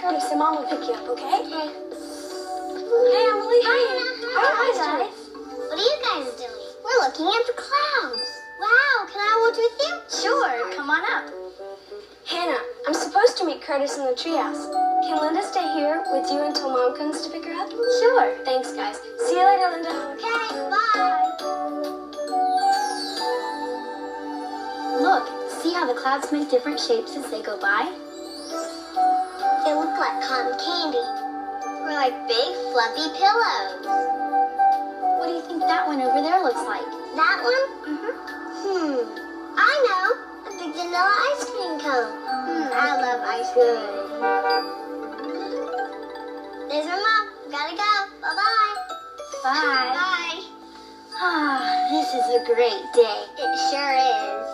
Curtis and Mom will pick you up, okay? Okay. Hey, Emily. Hi, Hannah. Hi, guys. What are you guys doing? We're looking at the clouds. Wow, can I watch with you? Sure, come on up. Hannah, I'm supposed to meet Curtis in the treehouse. Can Linda stay here with you until Mom comes to pick her up? Sure. Thanks, guys. See you later, Linda. Okay, bye. Look, see how the clouds make different shapes as they go by? They look like cotton candy. Or like big fluffy pillows. What do you think that one over there looks like? That one? I know. A big vanilla ice cream cone. I love ice cream. There's my mom. Gotta go. Bye-bye. Bye. Bye. Ah, this is a great day. It sure is.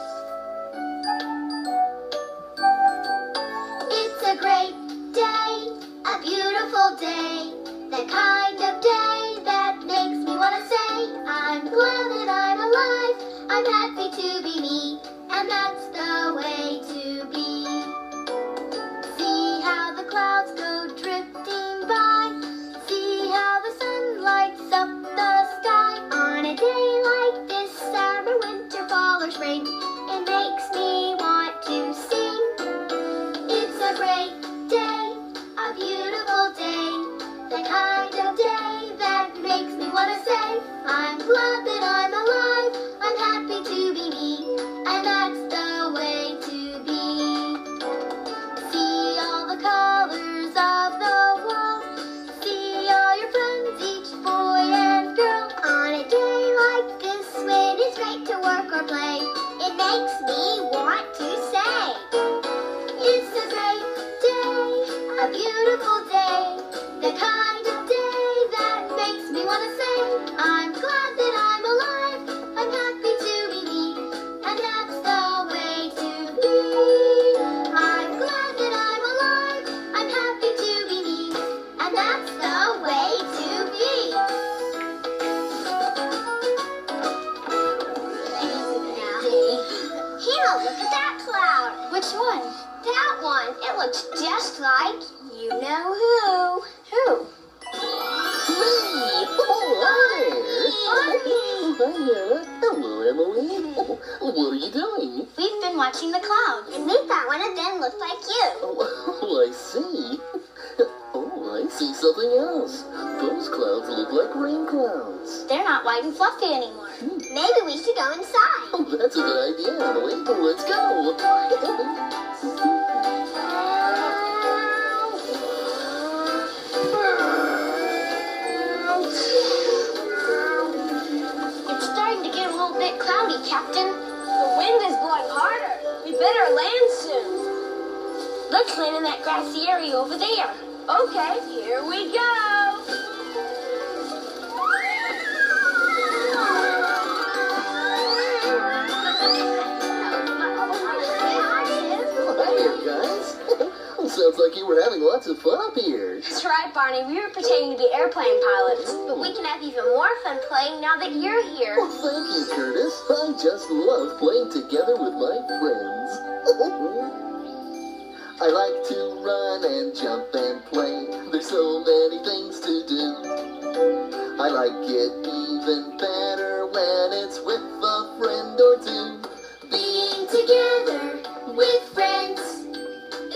It's a great day, a beautiful day, the kind of day that makes me want to say, I'm glad that I'm alive, I'm happy to be me, and that's the way to be. See how the clouds go drifting by, see how the sun lights up the sky. On a day like this, summer, winter, fall, or spring, it makes me want to sing. It's a great day, a beautiful day, the kind of day that makes me want to say, I'm glad that I'm alive, I'm happy to be me, and that's the way to be. See all the colors of the world, see all your friends, each boy and girl. On a day like this, when it's great to work or play, it makes me want to say, it's a great day, a beautiful day, the kind of day that makes me want to say, I'm glad that I'm alive, I'm happy to be me, and that's the way to be. I'm glad that I'm alive, I'm happy to be me, and that's the way to be. Hannah, look at that cloud. Which one? That one. It looks just like you know who. Who? Hello, Emily. What are you doing? We've been watching the clouds. And we thought one of them looked like you. Oh, I see. Oh, I see something else. Those clouds look like rain clouds. They're not white and fluffy anymore. Maybe we should go inside. Oh, that's a good idea, Emily. Let's go. It's starting to get a little bit cloudy, Captain. The wind is blowing harder. We better land soon. Let's land in that grassy area over there. Okay, here we go. Hi there, guys. Sounds like you were having lots of fun up here. That's right, Barney. We were pretending to be airplane pilots. We can have even more fun playing now that you're here. Well, thank you, Curtis. I just love playing together with my friends. I like to run and jump and play. There's so many things to do. I like it even better when it's with a friend or two. Being together with friends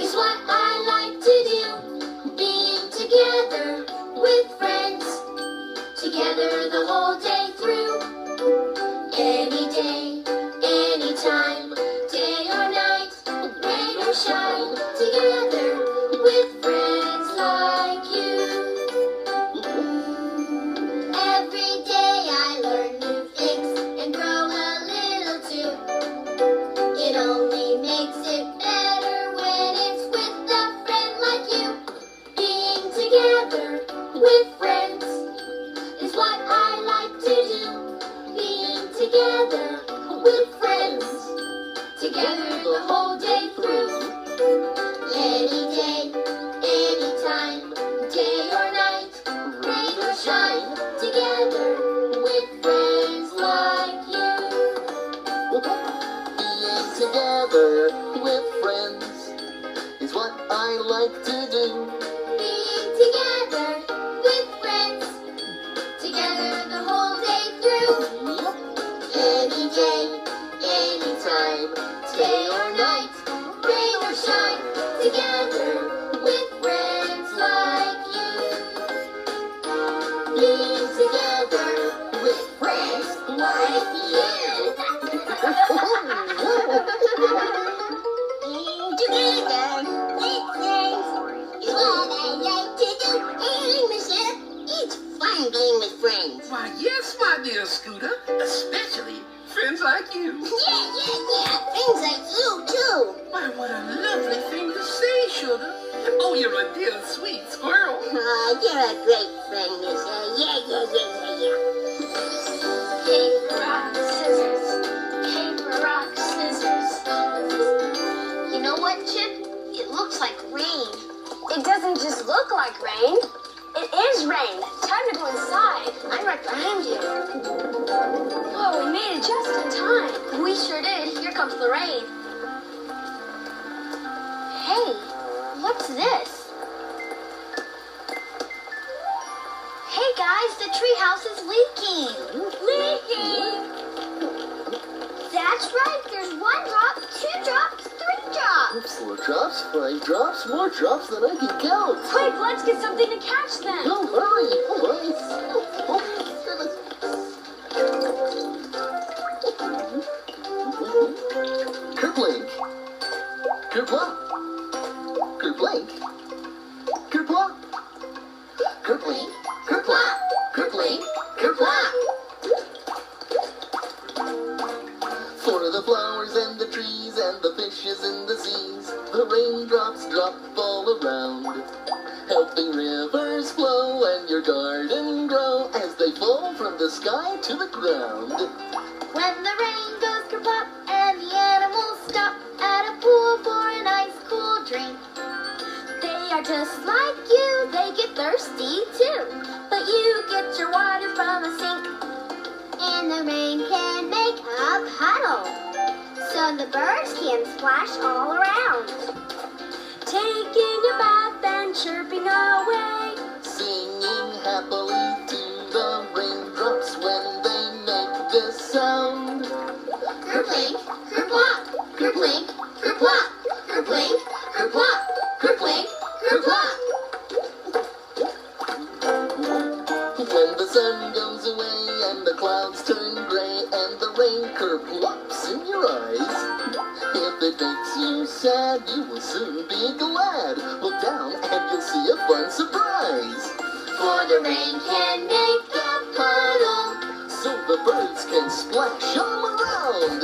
is what I like to do. Being together with friends, together the whole day through. Any day, anytime, day or night, rain or shine, together with friends like you. Every day I learn any day, anytime, day or night, rain or shine, together with friends like you. Being together with friends like you. Being together with friends is what I like to do. Hey, Michelle, it's fun being with friends. Why, yes, my dear Scooter, especially friends like you. Yeah, friends like you too. Why, what a lovely thing to say, Sugar. Oh, you're a dear sweet squirrel. Aw, you're a great friend, Michelle. Yeah. Paper, rock, scissors. Paper, rock, scissors. You know what, Chip? It looks like rain. It doesn't just look like rain. It is rain. Time to go inside. I'm right behind you. Whoa, we made it just in time. We sure did. Here comes the rain. Hey, what's this? Hey guys, the treehouse is leaking. Leaking? That's right. There's 1 drop, 2 drops, 3 drops. 4 drops, 5 drops, more drops than I can count. Quick, let's get something to catch them. No, hurry. Kerplink. Kerplunk. Kerplink. Kerplunk. Kerplink. Kerplunk. Kerplink. Kerplunk. For the flowers and the trees and the fishes in the seas, the raindrops drop all around, helping rivers flow and your garden grow as they fall from the sky to the ground. When the rain goes kerplop and the animals stop at a pool for a nice cool drink. They are just like you, they get thirsty too. But you get your water from a sink. And the rain can make a puddle, so the birds can splash all around. Taking a bath and chirping away. Singing happily to the raindrops when they make this sound. Kerplink, kerplop, kerplink, kerplop, kerplink, kerplop, kerplink, kerplop. When the sun goes away and the clouds turn gray and the rain kerplops in your eyes, if it makes you sad, you will soon be glad. Look down and you'll see a fun surprise. For the rain can make a puddle, So the birds can splash all around,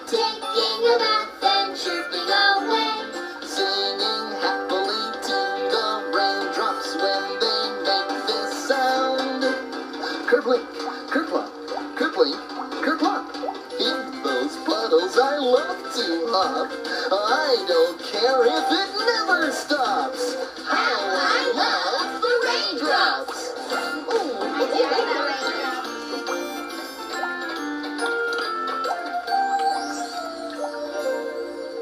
taking a bath and chirping away. singing happily to the raindrops when they make this sound. Kerplink, kerplop, kerplink, kerplop. In those puddles I love to hop. I don't care if it never stops. How I love the raindrops.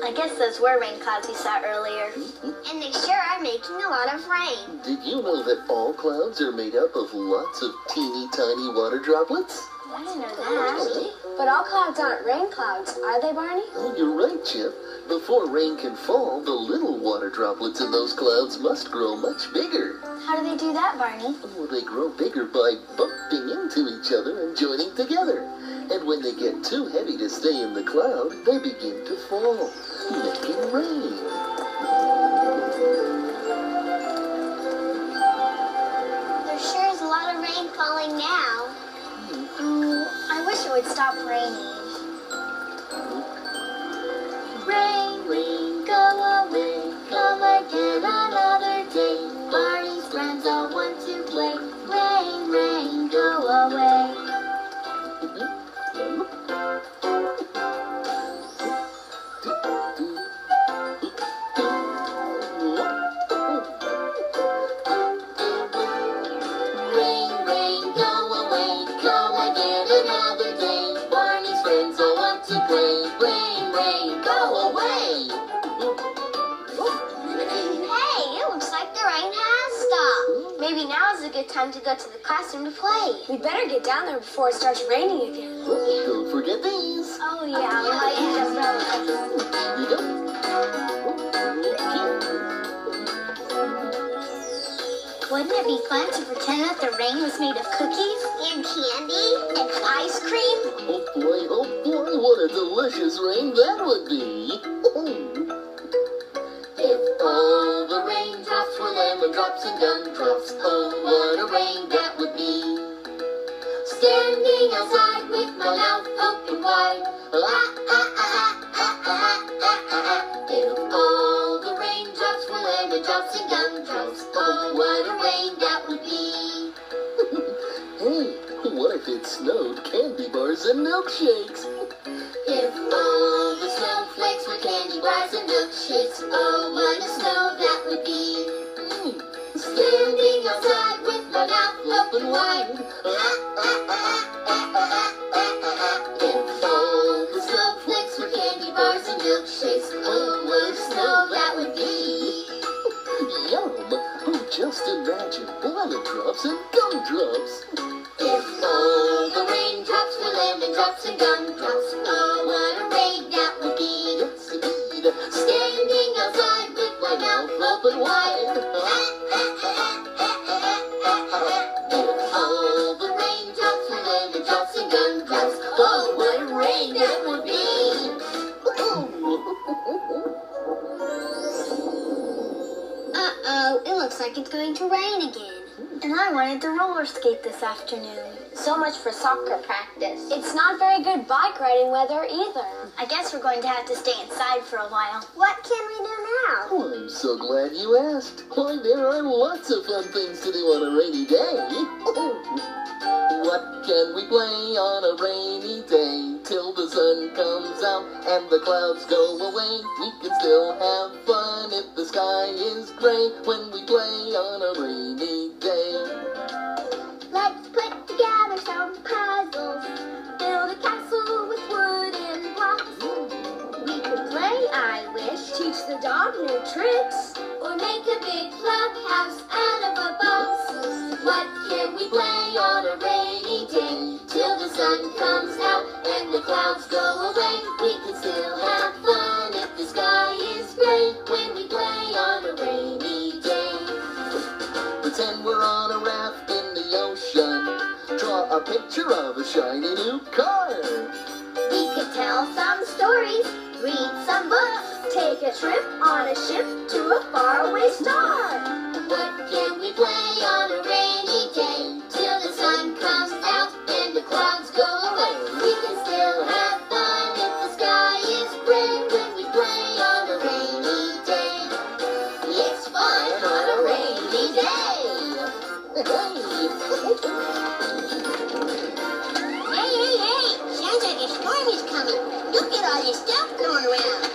I guess those were rain clouds we saw earlier. And they sure are making a lot of rain. Did you know that all clouds are made up of lots of teeny tiny water droplets? I didn't know that. But all clouds aren't rain clouds, are they, Barney? Oh, you're right, Chip. Before rain can fall, the little water droplets in those clouds must grow much bigger. How do they do that, Barney? Oh, they grow bigger by bumping into each other and joining together. And when they get too heavy to stay in the cloud, they begin to fall, making rain. There sure is a lot of rain falling now. I wish it would stop raining. Rain, rain, go away, come again another day. Barney's friends all want to play. Rain, rain, go away. Rain, rain, go away, come again another day. Barney's friends all want to play. Rain, rain, go away. Hey, it looks like the rain has stopped. Maybe Maybe now is a good time to go to the classroom to play. We better get down there before it starts raining again. Don't forget these. Oh, yeah, we might use umbrellas. Here you go. Wouldn't it be fun to pretend that the rain was made of cookies and candy and ice cream? Oh boy, what a delicious rain that would be. If all the raindrops were lemon drops and gumdrops, oh, what a rain that would be. Standing outside with my mouth open wide. If all the raindrops were lemon drops and gumdrops, oh, what a rain that would be. Hey, what if it snowed candy bars and milkshakes? If all the snowflakes were candy bars and milkshakes, oh, what a snow that would be. Standing outside with my mouth open wide. If all the snowflakes were candy bars and milkshakes, oh, what a snow that would be. Yum! Oh, just imagine lemon drops and gumdrops. If all the raindrops were lemon drops and gumdrops, oh, what a rain that would be. Yes, indeed. Standing outside with my mouth open wide. If all the raindrops were lemon drops and gumdrops, oh, what a rain that would be. Uh-oh, it looks like it's going to rain again. And I wanted to roller skate this afternoon. So much for soccer practice. It's not very good bike riding weather either. I guess we're going to have to stay inside for a while. What can we do now? Oh, I'm so glad you asked. Why, there are lots of fun things to do on a rainy day. What can we play on a rainy day? Till the sun comes out and the clouds go away. We can still have fun if the sky is gray when we play on a rainy day. Let's put together some puzzles. Build a castle with wooden blocks. We could play I Wish. Teach the dog new tricks. Or make a big clubhouse out of a box. What can we play on a rainy day? Till the sun comes out and the clouds go away. We can still have fun if the sky is gray when we play on a rainy day. Pretend we're on a raft in the ocean. Draw a picture of a shiny new car. We could tell some stories, read some books, Take a trip on a ship to a faraway star. What can we play on a rainy day? Till the sun comes out and the clouds go away. We can still have fun if the sky is gray when we play on a rainy day. It's fun on a rainy day. Hey! Sounds like a storm is coming. Look at all this stuff going around.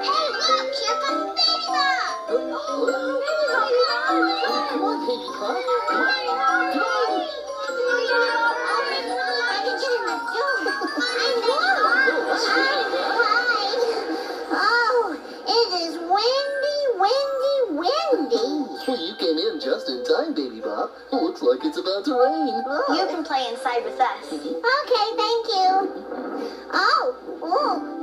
Hey, look! Here comes Baby Bob! Come on, Baby Bob. Come on. Come on. Oh, it is windy. Well, you came in just in time, Baby Bob. Looks like it's about to rain. You can play inside with us. Okay, thank you. Oh,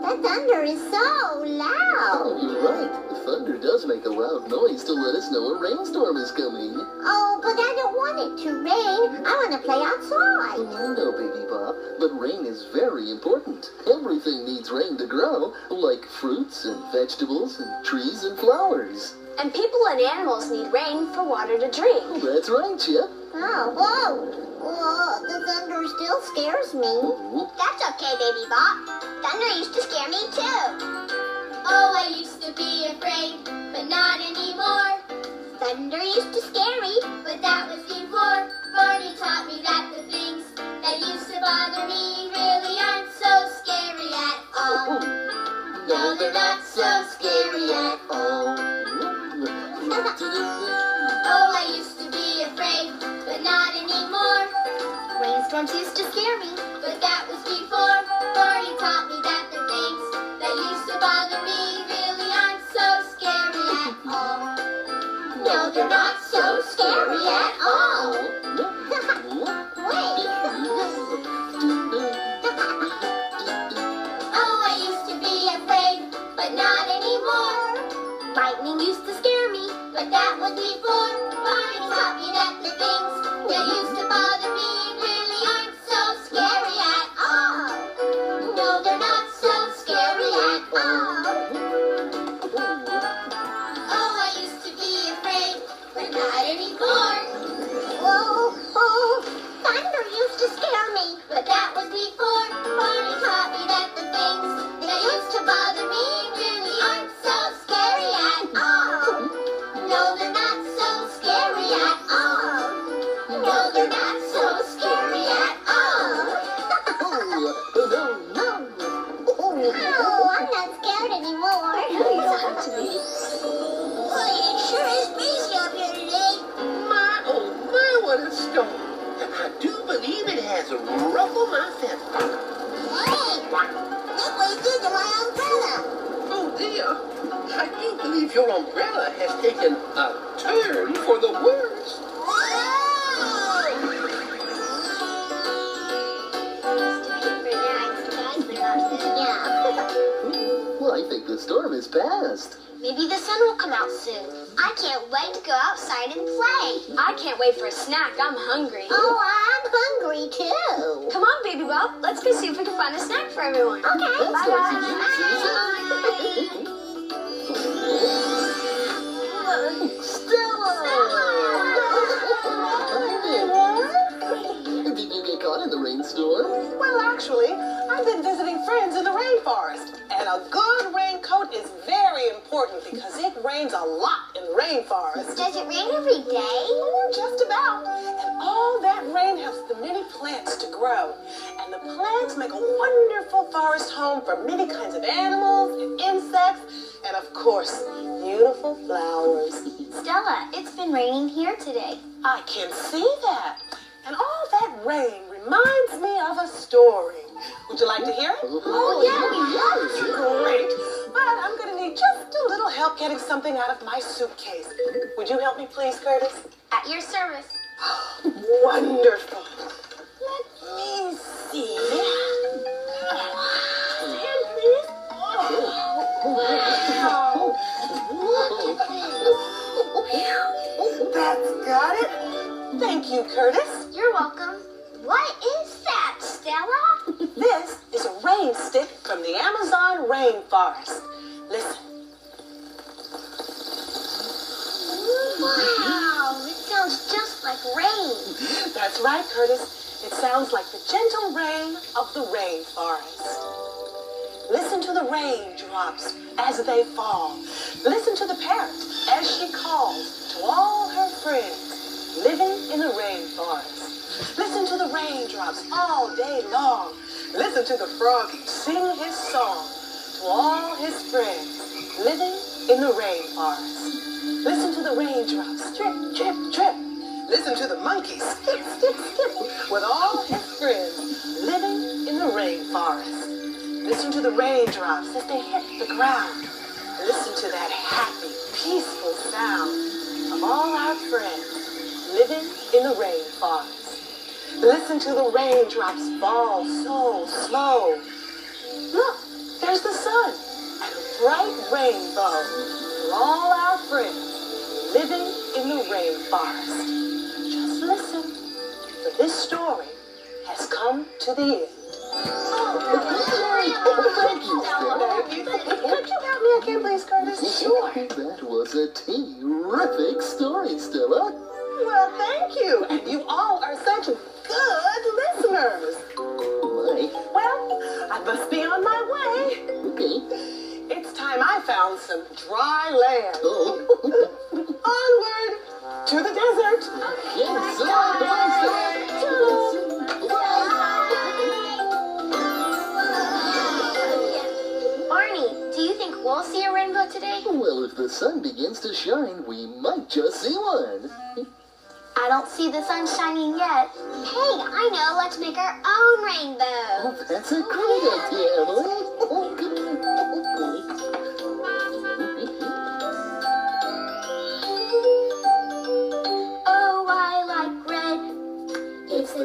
that thunder is so loud. Oh, you're right. The thunder does make a loud noise to let us know a rainstorm is coming. Oh, but I don't want it to rain. I want to play outside. Oh, no, Baby Bob, but rain is very important. Everything needs rain to grow, like fruits and vegetables and trees and flowers. And people and animals need rain for water to drink. That's right, Chip. Oh, whoa. The thunder still scares me. That's okay, Baby Bop. Thunder used to scare me too. Oh, I used to be afraid, but not anymore. Thunder used to scare me, but that was before. Barney taught me that the things that used to bother me really aren't so scary at all. No, they're not so scary at all. Oh, I used to be afraid, but not anymore. Rainstorms used to scare me, but that was before. Barney taught me that the things that used to bother me really aren't scary at all. Wait. Oh, I used to be afraid, but not anymore. Lightning used to scare me, but that was before. Barney taught me that the things that used to bother me really aren't so scary at all. No, they're not so scary at all. Oh, I used to be afraid, but not anymore. Thunder used to scare me, but that was before. Barney taught me that the things that used to bother me really aren't so scary at all. No, they're not so scary at all. No, they're not so scary at all. Oh, I'm not scared anymore. No, you don't have to be. Boy, it sure is breezy up here today. My, oh my, what a storm. I do believe it has ruffled my feathers. Hey, look what it did to my umbrella. Oh dear, I do believe your umbrella has taken a turn for the worse. Well, I think the storm is past. Maybe the sun will come out soon. I can't wait to go outside and play. I can't wait for a snack. I'm hungry. Oh, I'm hungry too. Come on, Baby Bob. Let's go see if we can find a snack for everyone. Okay. Let's go see Bye. Did you get caught in the rainstorm? Well, actually, I've been visiting friends in the rainforest. And a good raincoat is very important because it rains a lot in the rainforest. Does it rain every day? Just about. And all that rain helps the many plants to grow. And the plants make a wonderful forest home for many kinds of animals and insects. And of course, beautiful flowers. Stella, it's been raining here today. I can see that. And all that rain reminds me of a story. Would you like to hear it? Oh, yeah, we love to. Great. But I'm going to need just a little help getting something out of my suitcase. Would you help me, please, Curtis? At your service. Wonderful. Let me see. Hand, please. That's got it. Thank you, Curtis. You're welcome. What is that, Stella? This is a rain stick from the Amazon rainforest. Listen. Wow, it sounds just like rain. That's right, Curtis. It sounds like the gentle rain of the rainforest. Listen to the raindrops as they fall. Listen to the parrot as she calls to all her friends living in the rainforest. Listen to the raindrops all day long. Listen to the froggy sing his song to all his friends living in the rainforest. Listen to the raindrops drip, drip, drip. Listen to the monkey skip, skip, skip with all his friends living in the rainforest. Listen to the raindrops as they hit the ground. Listen to that happy, peaceful sound of all our friends living in the rainforest. Listen to the raindrops fall so slow. Look, there's the sun and a bright rainbow for all our friends living in the rainforest. Just listen, for this story has come to the end. Thank you, Stella. Could you help me again, please, Curtis? Sure. That was a terrific story, Stella. Well, thank you. And you all are such good listeners. My. Well, I must be on my way. Okay. It's time I found some dry land. Oh. Onward to the desert. Yes, sir. Barney, do you think we'll see a rainbow today? Well, if the sun begins to shine, we might just see one. I don't see the sun shining yet. Hey, I know. Let's make our own rainbow. Oh, that's a great idea, Emily. Oh, good. Oh,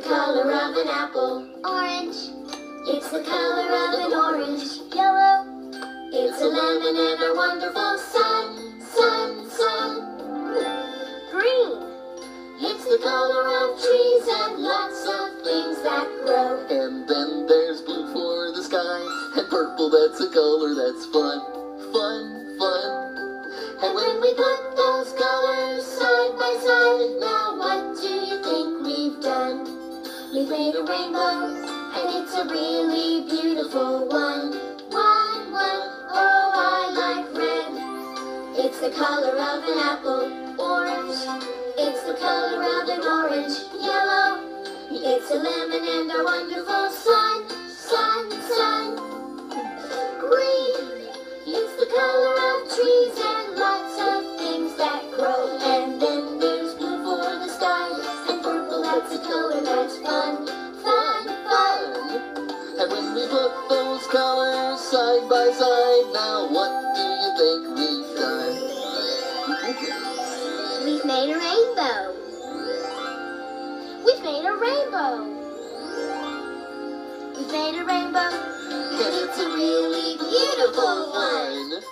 color of an apple. Orange. It's the color of an orange. Yellow. It's a lemon and our wonderful sun, sun, sun. Green. It's the color of trees and lots of things that grow. And then there's blue for the sky, and purple, that's a color that's fun, fun, fun. And when we put those colors side by side, now what do you think we've done? We've made a rainbow, and it's a really beautiful one. One, one, oh, I like red. It's the color of an apple. Orange. It's the color of an orange. Yellow. It's a lemon and our wonderful sun, sun, sun. Green. It's the color of trees and lots of things that grow. And then there's blue for the sky, and purple, that's a color that's fun, fun, fun. And when we put those colors side by side, now what do you think we've done? We've made a rainbow. We've made a rainbow. We've made a rainbow, and it's a really beautiful one.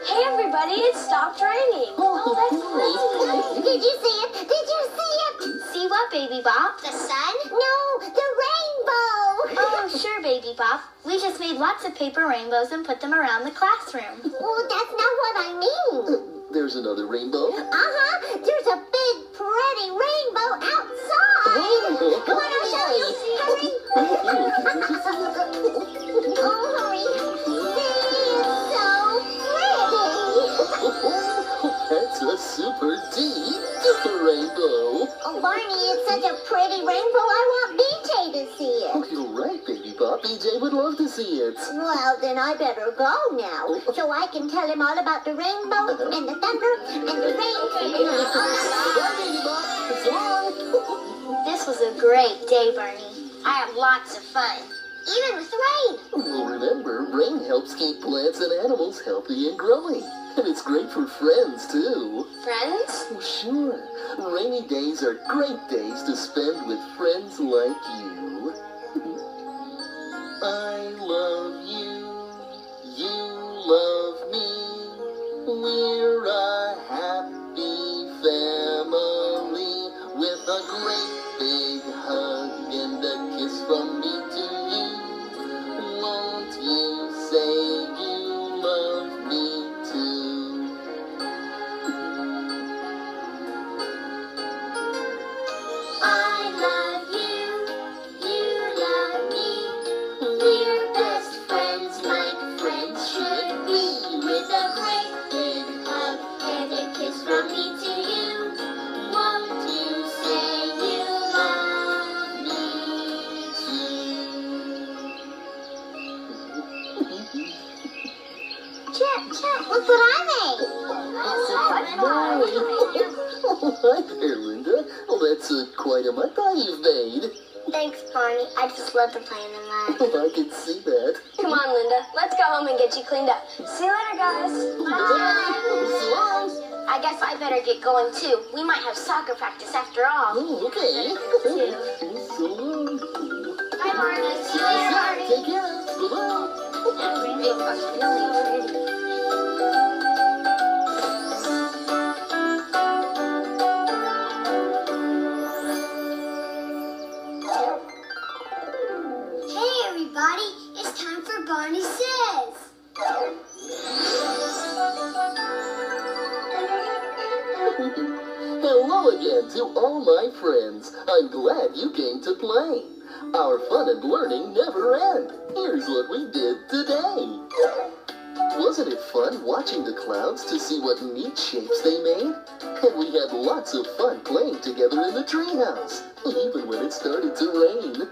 Hey everybody, it stopped raining. Oh, that's great. Did you see it? Did you see it? See what, Baby Bop? The sun? No, the rainbow. Oh, sure, Baby Bop. We just made lots of paper rainbows and put them around the classroom. Oh, that's not what I mean. There's another rainbow. Uh-huh. There's a big, pretty rainbow outside. Come on, I'll show you. Hurry. Oh, hurry. That's a super deep rainbow. Oh, Barney, it's such a pretty rainbow. I want BJ to see it. Oh, you're right, Baby Bop. BJ would love to see it. Well, then I better go now, so I can tell him all about the rainbow and the thunder and the rain. Bye, Baby Bop. So long. This was a great day, Barney. I had lots of fun, even with rain. Well, remember, rain helps keep plants and animals healthy and growing. And it's great for friends, too. Friends? Oh, sure. Rainy days are great days to spend with friends like you. I love you. You love me. We're a happy family with a great big hug and a kiss from me to you. Won't you say you love me too? I love you, you love me. We're best friends like friends should be. With a great big hug and a kiss from me to you. Won't you say you love me too? Chet, look what I made. Oh, hi there, Linda. Oh, that's quite a mud pie you've made. Thanks, Barney. I just love to play in the mud. Oh, I can see that. Come on, Linda. Let's go home and get you cleaned up. See you later, guys. Bye. So long. I guess I better get going too. We might have soccer practice after all. Oh, okay. So long. Bye, Barney. See you later, Barney. Take care. Bye-bye. That rainbow was really pretty. Hey, everybody. It's time for Barney Says. Hello again to all my friends. I'm glad you came to play. Our fun and learning never end. Here's what we did today. Wasn't it fun watching the clouds to see what neat shapes they made? And we had lots of fun playing together in the treehouse, even when it started to rain.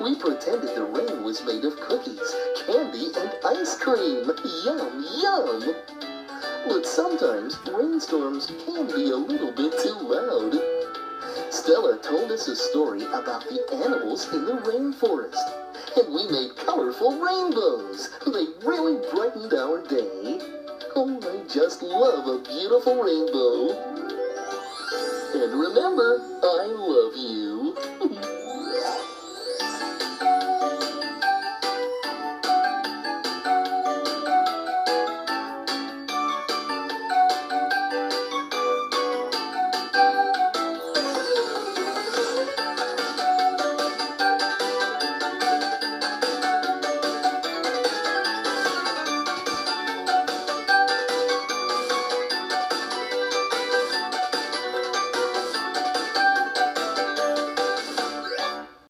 We pretended the rain was made of cookies, candy, and ice cream. Yum, yum! But sometimes rainstorms can be a little bit too loud. Stella told us a story about the animals in the rainforest. And we made colorful rainbows. They really brightened our day. Oh, I just love a beautiful rainbow. And remember, I love you.